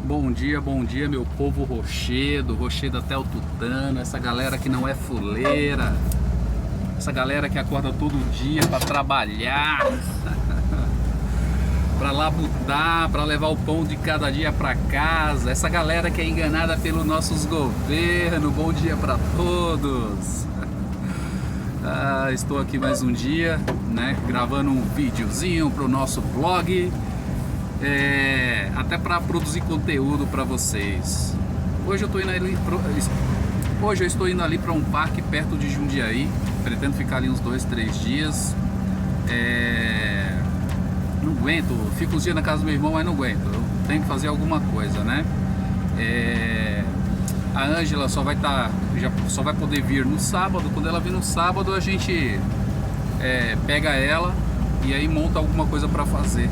Bom dia, meu povo rochedo até o tutano, essa galera que não é fuleira, essa galera que acorda todo dia para trabalhar, para labutar, para levar o pão de cada dia para casa, essa galera que é enganada pelos nossos governos. Bom dia para todos. Estou aqui mais um dia, né, gravando um videozinho para o nosso blog. Até para produzir conteúdo para vocês. Hoje eu estou indo ali para um parque perto de Jundiaí. Pretendo ficar ali uns 2-3 dias. Não aguento, fico uns dias na casa do meu irmão, mas não aguento. Eu tenho que fazer alguma coisa, né? A Ângela só vai poder vir no sábado. Quando ela vir no sábado, a gente pega ela e aí monta alguma coisa para fazer.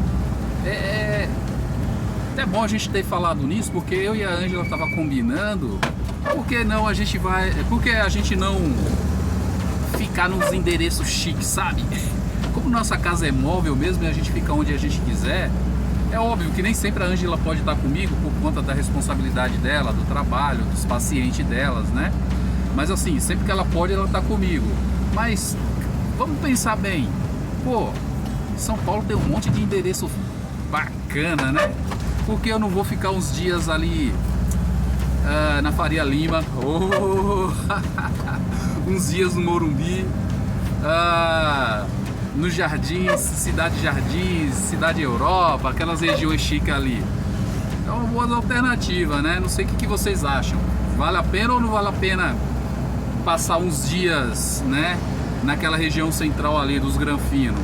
É bom a gente ter falado nisso, porque eu e a Ângela estava combinando. Por que a gente não ficar nos endereços chiques, sabe? Como nossa casa é móvel mesmo e a gente fica onde a gente quiser. É óbvio que nem sempre a Ângela pode estar comigo por conta da responsabilidade dela, do trabalho, dos pacientes delas, né? Mas assim, sempre que ela pode, ela está comigo. Mas vamos pensar bem. Pô, São Paulo tem um monte de endereço bacana, né? Porque eu não vou ficar uns dias ali na Faria Lima, uns dias no Morumbi, nos Jardins, Cidade Jardins, Cidade Europa, aquelas regiões chiques ali. É uma boa alternativa, né? Não sei o que vocês acham. Vale a pena ou não vale a pena passar uns dias, né, naquela região central ali dos Granfino?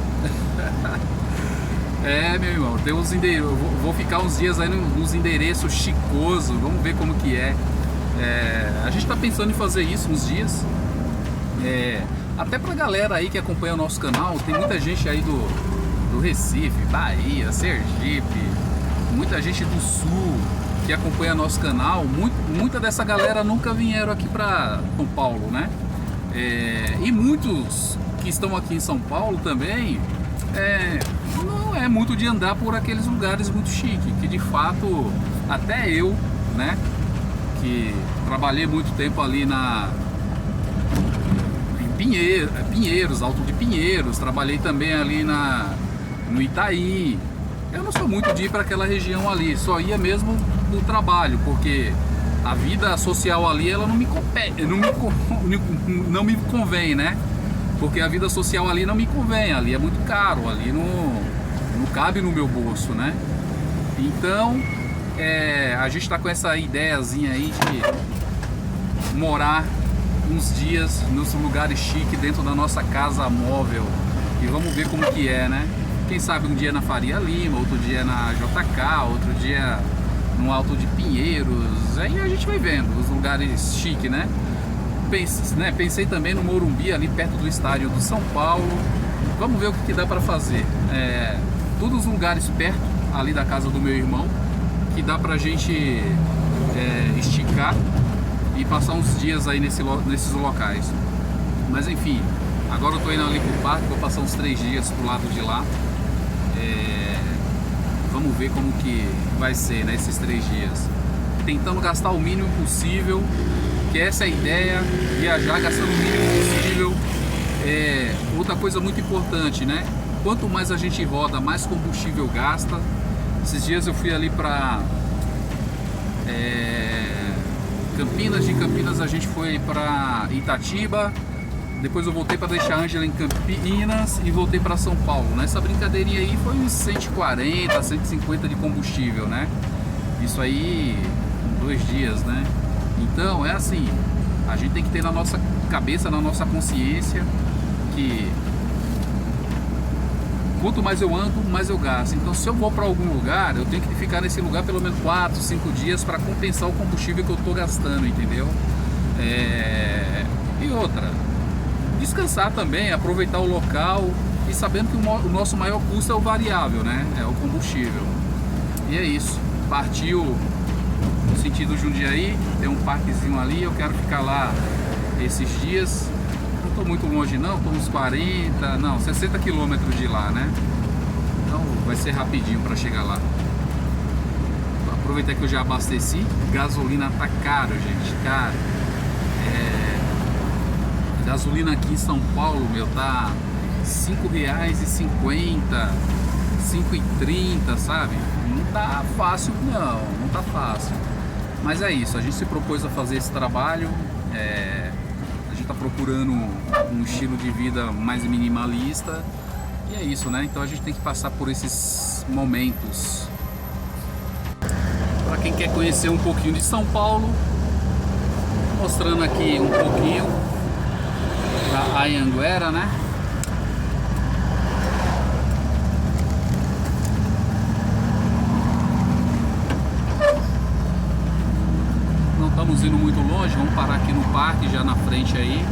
Meu irmão, tem uns endereços. Vou ficar uns dias aí nos endereços chicosos. Vamos ver como que é. A gente tá pensando em fazer isso uns dias. Até pra galera aí que acompanha o nosso canal. Tem muita gente aí do Recife, Bahia, Sergipe, muita gente do Sul que acompanha nosso canal. Muita dessa galera nunca vieram aqui pra São Paulo, né? E muitos que estão aqui em São Paulo também não é muito de andar por aqueles lugares muito chiques, que de fato até eu, né, que trabalhei muito tempo ali em Pinheiros, Alto de Pinheiros, trabalhei também ali no Itaí. Eu não sou muito de ir para aquela região ali, só ia mesmo no trabalho, porque a vida social ali ela não me convém, né? Porque a vida social ali não me convém, ali é muito caro, ali não cabe no meu bolso, né? Então, a gente tá com essa ideiazinha aí de morar uns dias nos lugares chiques dentro da nossa casa móvel. E vamos ver como que é, né? Quem sabe um dia na Faria Lima, outro dia na JK, outro dia no Alto de Pinheiros. Aí a gente vai vendo os lugares chiques, né? Pensei também no Morumbi, ali perto do estádio do São Paulo. Vamos ver o que dá para fazer. Todos os lugares perto ali da casa do meu irmão, que dá pra gente esticar e passar uns dias aí nesses locais. Mas enfim, agora eu tô indo ali pro parque, vou passar uns 3 dias pro lado de lá. Vamos ver como que vai ser, né, esses 3 dias. Tentando gastar o mínimo possível, que essa é a ideia, viajar gastando o mínimo possível. Outra coisa muito importante, né? Quanto mais a gente roda, mais combustível gasta. Esses dias eu fui ali para Campinas, de Campinas a gente foi para Itatiba, depois eu voltei para deixar a Ângela em Campinas e voltei para São Paulo. Nessa brincadeirinha aí foi uns 140, 150 de combustível, né? Isso aí em 2 dias, né? Então é assim, a gente tem que ter na nossa cabeça, na nossa consciência, que quanto mais eu ando, mais eu gasto. Então se eu vou para algum lugar, eu tenho que ficar nesse lugar pelo menos 4, 5 dias para compensar o combustível que eu estou gastando, entendeu? E outra, descansar também, aproveitar o local e sabendo que o nosso maior custo é o variável, né? É o combustível. E é isso, partiu no sentido Jundiaí, tem um parquezinho ali, eu quero ficar lá esses dias. Não estou muito longe não, estou uns 60 quilômetros de lá, né? Então vai ser rapidinho para chegar lá. Tô aproveitar que eu já abasteci. Gasolina tá caro, gente, caro. Gasolina aqui em São Paulo, meu, tá R$5,50, R$5,30, sabe? Não tá fácil, não tá fácil. Mas é isso, a gente se propôs a fazer esse trabalho. A gente tá procurando um estilo de vida mais minimalista. E é isso, né? Então a gente tem que passar por esses momentos. Para quem quer conhecer um pouquinho de São Paulo, mostrando aqui um pouquinho da Anhanguera, né? Não estamos indo muito longe, vamos parar aqui no parque, já na frente aí.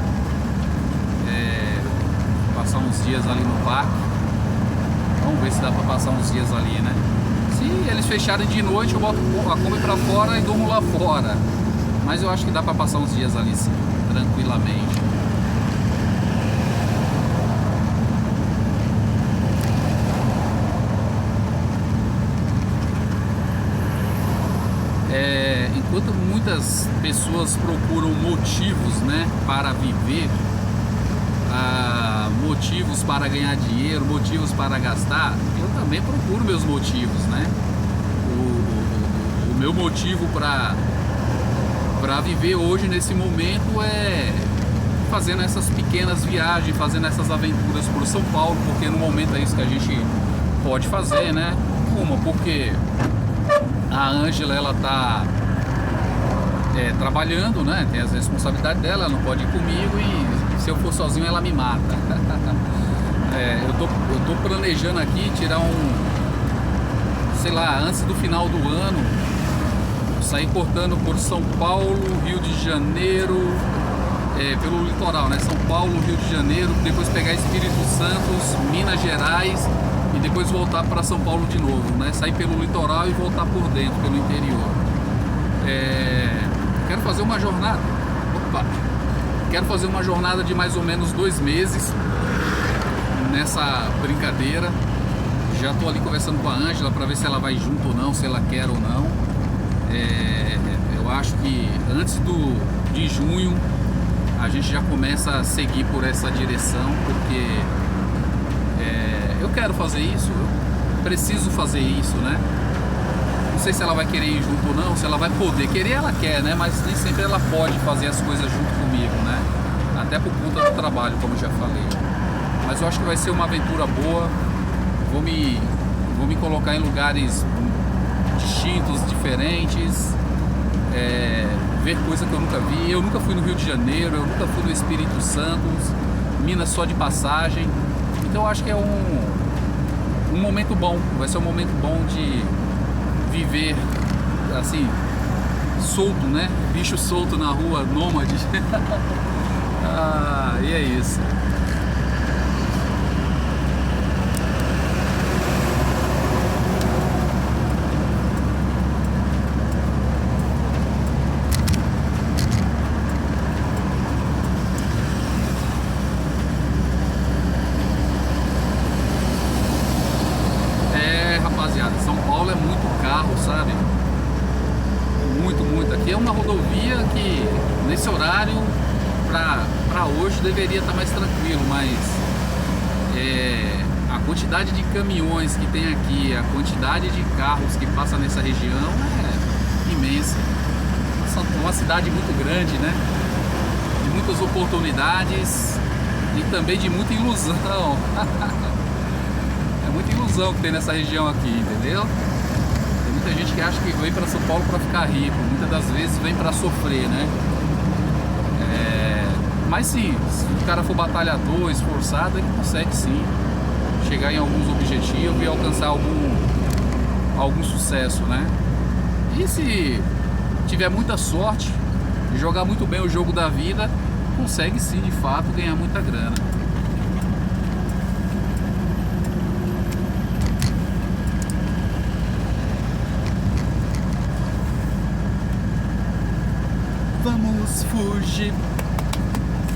Passar uns dias ali no parque. Vamos ver se dá para passar uns dias ali, né? Se eles fecharem de noite, eu boto a Kombi para fora e durmo lá fora. Mas eu acho que dá para passar uns dias ali, sim, tranquilamente. Enquanto muitas pessoas procuram motivos, né, para viver, motivos para ganhar dinheiro, motivos para gastar, eu também procuro meus motivos, né? O meu motivo para viver hoje, nesse momento, é fazendo essas pequenas viagens, fazendo essas aventuras por São Paulo, porque no momento é isso que a gente pode fazer, né? Porque a Ângela, ela tá trabalhando, né? Tem as responsabilidades dela, ela não pode ir comigo, e se eu for sozinho ela me mata. Eu tô planejando aqui tirar sei lá, antes do final do ano, sair cortando por São Paulo, Rio de Janeiro, pelo litoral, né? São Paulo, Rio de Janeiro, depois pegar Espírito Santo, Minas Gerais e depois voltar para São Paulo de novo, né? Sair pelo litoral e voltar por dentro, pelo interior. Quero fazer uma jornada. Quero fazer uma jornada de mais ou menos 2 meses nessa brincadeira. Já estou ali conversando com a Ângela para ver se ela vai junto ou não, se ela quer ou não. Eu acho que antes de junho a gente já começa a seguir por essa direção, porque eu quero fazer isso, eu preciso fazer isso, né? Não sei se ela vai querer ir junto ou não, se ela vai poder. Querer ela quer, né? Mas nem sempre ela pode fazer as coisas junto comigo, né? Até por conta do trabalho, como já falei. Mas eu acho que vai ser uma aventura boa. Vou me colocar em lugares distintos, diferentes, ver coisa que eu nunca vi. Eu nunca fui no Rio de Janeiro, eu nunca fui no Espírito Santo, Minas só de passagem. Então eu acho que é um momento bom, vai ser um momento bom de viver assim, solto, né? Bicho solto na rua, nômade. E é isso. Rapaziada, São Paulo é muito carro, sabe? Muito. Aqui é uma rodovia que nesse horário pra hoje deveria estar mais tranquilo, mas a quantidade de caminhões que tem aqui, a quantidade de carros que passa nessa região é imensa. É uma cidade muito grande, né? De muitas oportunidades e também de muita ilusão. É muita ilusão que tem nessa região aqui, entendeu? Tem muita gente que acha que vem para São Paulo para ficar rico, muitas das vezes vem para sofrer, né? Mas sim, se o cara for batalhador, esforçado, ele consegue sim chegar em alguns objetivos e alcançar algum sucesso, né? E se tiver muita sorte, jogar muito bem o jogo da vida, consegue sim, de fato, ganhar muita grana. Vamos fugir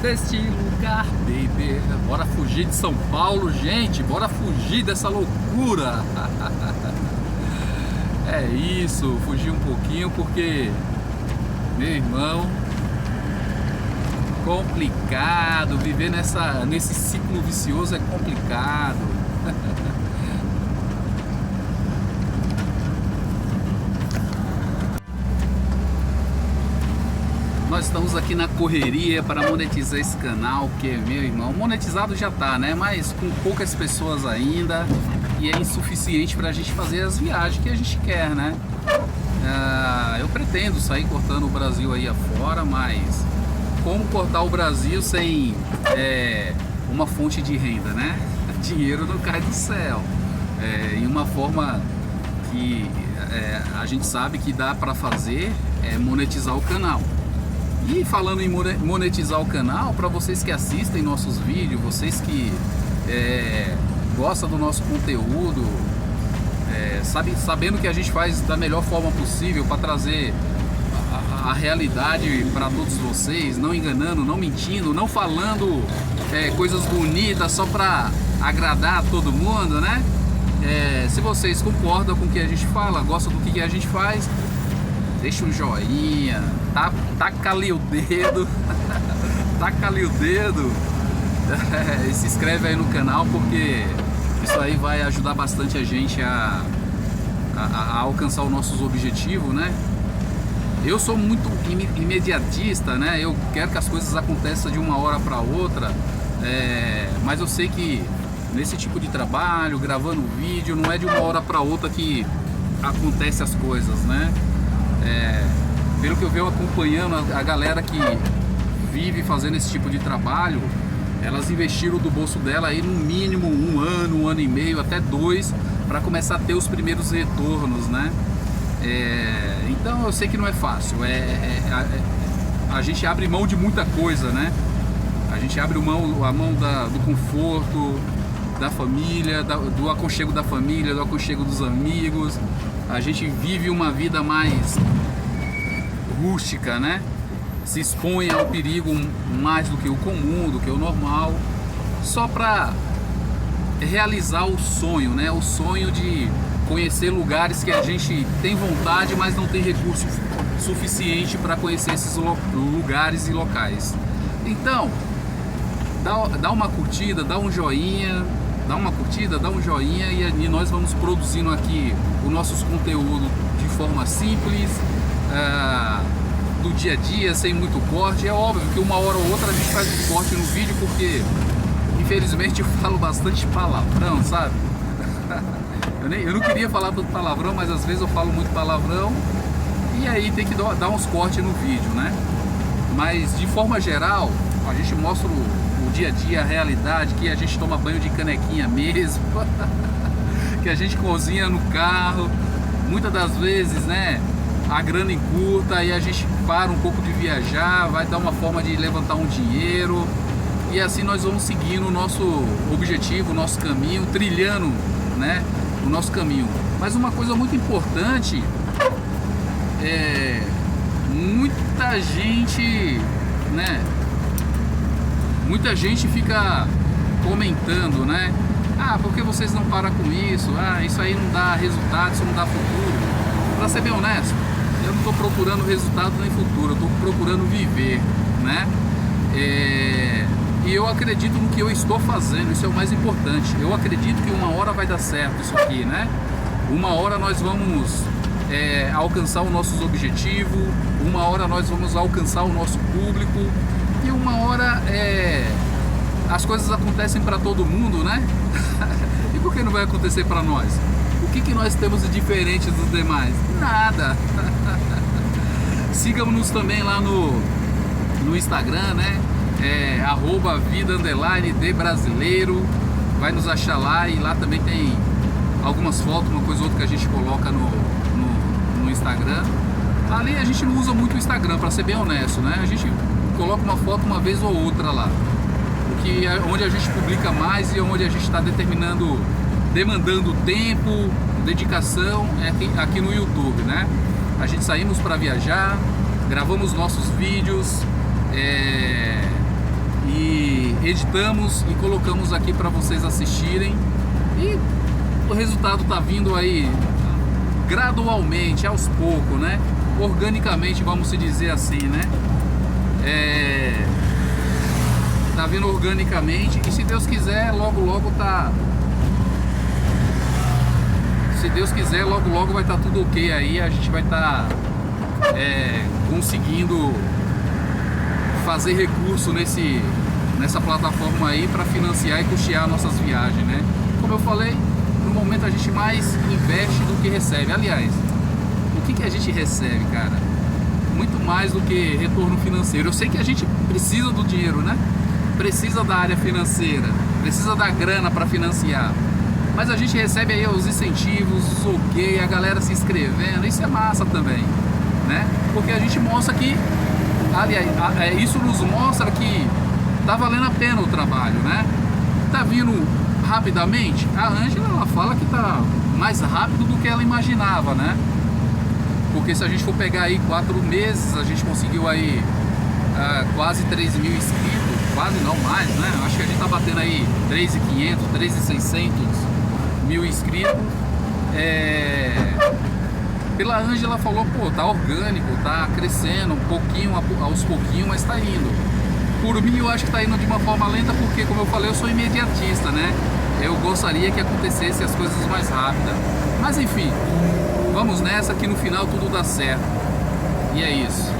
deste lugar, baby. Bora fugir de São Paulo, gente. Bora fugir dessa loucura. É isso, fugi um pouquinho porque, meu irmão, complicado, viver nesse ciclo vicioso é complicado. Nós estamos aqui na correria para monetizar esse canal, que, meu irmão, monetizado já tá, né? Mas com poucas pessoas ainda, e é insuficiente para a gente fazer as viagens que a gente quer, né? Eu pretendo sair cortando o Brasil aí afora, mas como cortar o Brasil sem uma fonte de renda, né? Dinheiro não cai do céu. E uma forma que a gente sabe que dá para fazer é monetizar o canal. E falando em monetizar o canal, para vocês que assistem nossos vídeos, vocês que gostam do nosso conteúdo, sabendo que a gente faz da melhor forma possível para trazer a realidade para todos vocês, não enganando, não mentindo, não falando coisas bonitas só para agradar todo mundo, né? Se vocês concordam com o que a gente fala, gostam do que a gente faz, deixa um joinha, taca ali o dedo, taca ali o dedo e se inscreve aí no canal, porque isso aí vai ajudar bastante a gente a alcançar os nossos objetivos, né? Eu sou muito imediatista, né? Eu quero que as coisas aconteçam de uma hora para outra, mas eu sei que nesse tipo de trabalho, gravando vídeo, não é de uma hora para outra que acontece as coisas, né? Pelo que eu venho acompanhando a galera que vive fazendo esse tipo de trabalho, elas investiram do bolso dela aí no mínimo um ano e meio, até 2, para começar a ter os primeiros retornos, né? Então eu sei que não é fácil, a gente abre mão de muita coisa, né? A gente abre a mão do conforto, da família, do aconchego da família, do aconchego dos amigos. A gente vive uma vida mais rústica, né? Se expõe ao perigo mais do que o comum, do que o normal, só para realizar o sonho, né? O sonho de conhecer lugares que a gente tem vontade, mas não tem recurso suficiente para conhecer esses lugares e locais. Então, dá uma curtida, dá um joinha, e nós vamos produzindo aqui os nossos conteúdos de forma simples, do dia a dia, sem muito corte. É óbvio que uma hora ou outra a gente faz um corte no vídeo, porque infelizmente eu falo bastante palavrão, sabe? Eu não queria falar tanto palavrão, mas às vezes eu falo muito palavrão, e aí tem que dar uns cortes no vídeo, né? Mas de forma geral, a gente mostra o dia a dia, a realidade, que a gente toma banho de canequinha mesmo, que a gente cozinha no carro, muitas das vezes, né? A grana encurta e a gente para um pouco de viajar, vai dar uma forma de levantar um dinheiro, e assim nós vamos seguindo o nosso objetivo, o nosso caminho, trilhando, né, o nosso caminho. Mas uma coisa muito importante muita gente fica comentando, né? Por que vocês não param com isso? Isso aí não dá resultado, isso não dá futuro. Pra ser bem honesto, eu não estou procurando resultado nem futuro, eu estou procurando viver, né? E eu acredito no que eu estou fazendo, isso é o mais importante. Eu acredito que uma hora vai dar certo isso aqui, né? Uma hora nós vamos alcançar os nossos objetivos, uma hora nós vamos alcançar o nosso público, e uma hora as coisas acontecem para todo mundo, né? E por que não vai acontecer para nós? O que nós temos de diferente dos demais? Nada. Sigam-nos também lá no Instagram, né? @vida_de brasileiro. Vai nos achar lá, e lá também tem algumas fotos, uma coisa ou outra que a gente coloca no Instagram. Ali a gente não usa muito o Instagram, para ser bem honesto, né? A gente coloca uma foto uma vez ou outra lá, porque onde a gente publica mais e onde a gente está demandando tempo, dedicação, aqui no YouTube, né? A gente saímos para viajar, gravamos nossos vídeos, e editamos e colocamos aqui para vocês assistirem, e o resultado tá vindo aí gradualmente, aos poucos, né? Organicamente, vamos se dizer assim, né? Tá vindo organicamente, e se Deus quiser, logo logo tá. Se Deus quiser, logo logo vai estar tudo ok aí, a gente vai estar conseguindo fazer recurso nessa plataforma aí para financiar e custear nossas viagens, né? Como eu falei, no momento a gente mais investe do que recebe. Aliás, o que a gente recebe, cara? Muito mais do que retorno financeiro. Eu sei que a gente precisa do dinheiro, né? Precisa da área financeira, precisa da grana para financiar. Mas a gente recebe aí os incentivos, os ok, a galera se inscrevendo, isso é massa também, né? Porque a gente mostra que, aliás, isso nos mostra que tá valendo a pena o trabalho, né? Tá vindo rapidamente. A Ângela, ela fala que tá mais rápido do que ela imaginava, né? Porque se a gente for pegar aí 4 meses, a gente conseguiu aí quase 3 mil inscritos, quase não mais, né? Acho que a gente tá batendo aí 3.500, 3.600 mil inscritos. Pela Ângela falou, pô, tá orgânico, tá crescendo um pouquinho, aos pouquinhos, mas tá indo. Por mim, eu acho que tá indo de uma forma lenta, porque, como eu falei, eu sou imediatista, né? Eu gostaria que acontecesse as coisas mais rápidas. Mas enfim, vamos nessa que no final tudo dá certo. E é isso.